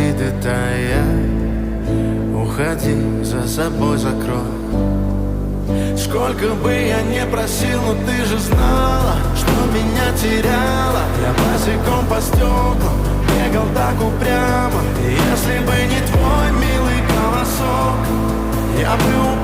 И ты тая, уходи, за собой закрой. Сколько бы я не просил, но ты же знала, что меня теряла. Я босиком по стеклам бегал так упрямо. И если бы не твой милый голосок, я бы упал.